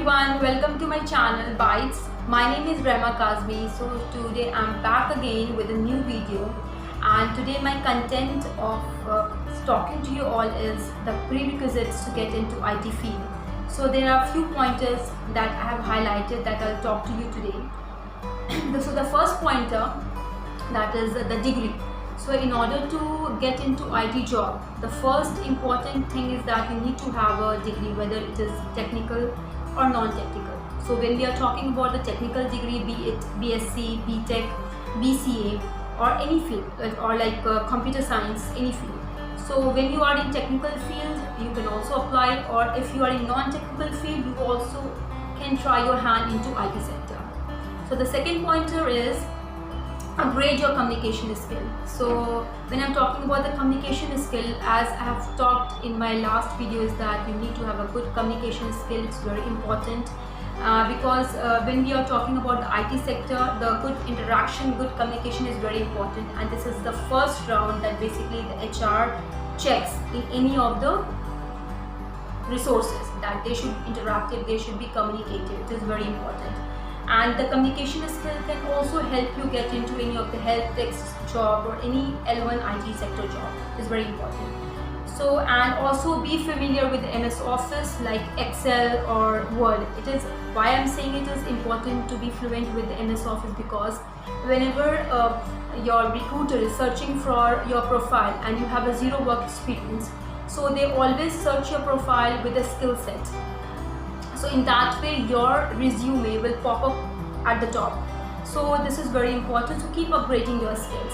everyone, welcome to my channel Bytes. My name is Rema Kazmi. So today I'm back again with a new video, and today my content of talking to you all is the prerequisites to get into IT field. So there are a few pointers that I have highlighted that I'll talk to you today. So the first pointer, that is the degree. So in order to get into IT job, the first important thing is that you need to have a degree, whether it is technical or non-technical. So when we are talking about the technical degree, be it BSc, BTech, BCA, or any field, or like computer science, any field. So when you are in technical field, you can also apply, or if you are in non-technical field, you also can try your hand into IT sector. So the second pointer is upgrade your communication skill. So when I'm talking about the communication skill, as I have talked in my last video, is that you need to have a good communication skill. It's very important because when we are talking about the IT sector, the good interaction, good communication is very important, and this is the first round that basically the HR checks in any of the resources, that they should be interactive, they should be communicative. It is very important. And the communication skill can also help you get into any of the help desk job or any L1 IT sector job. It's very important. So, and also be familiar with MS Office like Excel or Word. It is why I'm saying it is important to be fluent with the MS Office, because whenever your recruiter is searching for your profile and you have a zero work experience, so they always search your profile with a skill set. So in that way your resume will pop up at the top. So this is very important to keep upgrading your skills.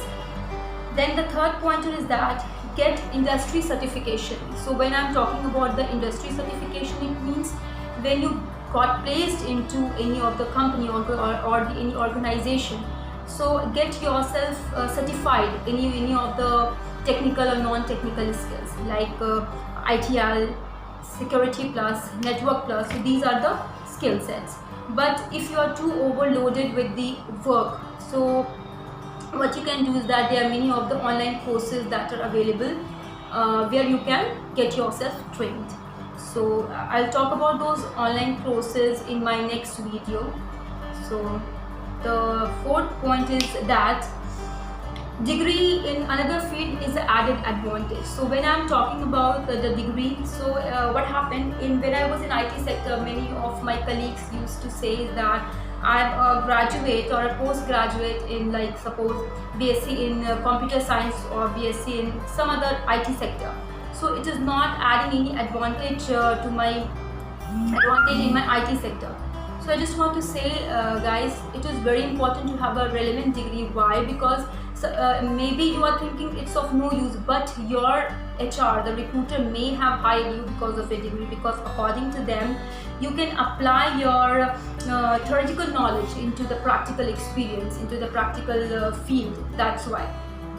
Then the third pointer is that get industry certification. So when I'm talking about the industry certification, it means when you got placed into any of the company or any organization, so get yourself certified in any of the technical or non-technical skills like ITIL, Security Plus, Network Plus. So these are the skill sets. But if you are too overloaded with the work, so what you can do is that there are many of the online courses that are available where you can get yourself trained. So I'll talk about those online courses in my next video. So the fourth point is that degree in another field is an added advantage. So when I'm talking about the degree, so what happened when I was in IT sector, many of my colleagues used to say that I'm a graduate or a postgraduate in, like, suppose BSc in computer science or BSc in some other IT sector. So it is not adding any advantage to my advantage in my IT sector. So I just want to say, guys, it is very important to have a relevant degree. Why? Because maybe you are thinking it's of no use, but your HR, the recruiter, may have hired you because of a degree, because according to them, you can apply your theoretical knowledge into the practical experience, into the practical field. That's why.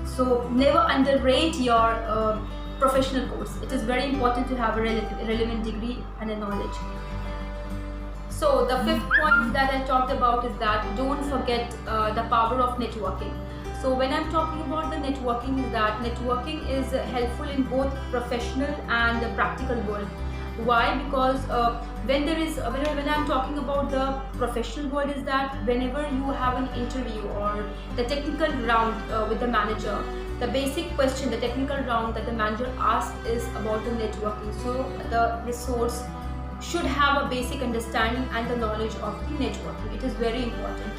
So never underrate your professional course. It is very important to have a relevant degree and a knowledge. So the fifth point that I talked about is that don't forget the power of networking. So when I'm talking about the networking, is that networking is helpful in both professional and the practical world. Why? Because when I'm talking about the professional world, is that whenever you have an interview or the technical round with the manager, the basic question, the technical round that the manager asks is about the networking. So the resource should have a basic understanding and the knowledge of the networking. It is very important.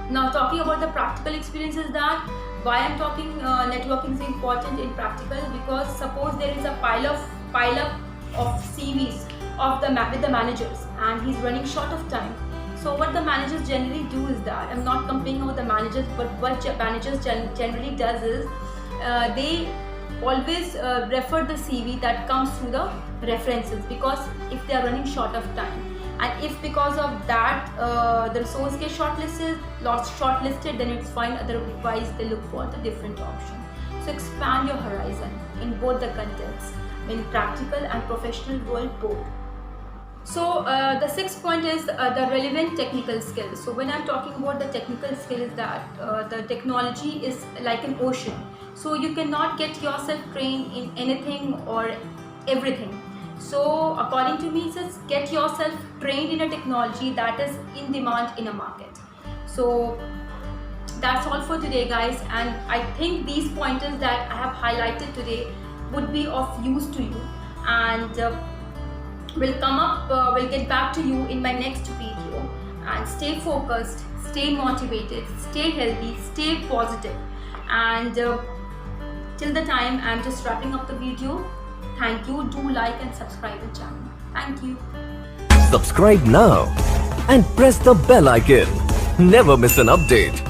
Now talking about the practical experiences, that why I'm talking networking is important in practical, because suppose there is a pile up of CVs of with the managers and he's running short of time. So what the managers generally do is that, I'm not complaining about the managers, but what managers generally does is they always refer the CV that comes through the references, because if they are running short of time, and if because of that the resource gets shortlisted, then it's fine. Otherwise they look for the different option. So expand your horizon in both the contexts, in practical and professional world both. So the sixth point is the relevant technical skills. So when I'm talking about the technical skill, is that the technology is like an ocean. So you cannot get yourself trained in anything or everything. So according to me, just get yourself trained in a technology that is in demand in a market. So that's all for today, guys, and I think these pointers that I have highlighted today would be of use to you, and we'll get back to you in my next video. And stay focused, stay motivated, stay healthy, stay positive, and till the time I'm just wrapping up the video. Thank you. Do like and subscribe the channel. Thank you. Subscribe now and press the bell icon. Never miss an update.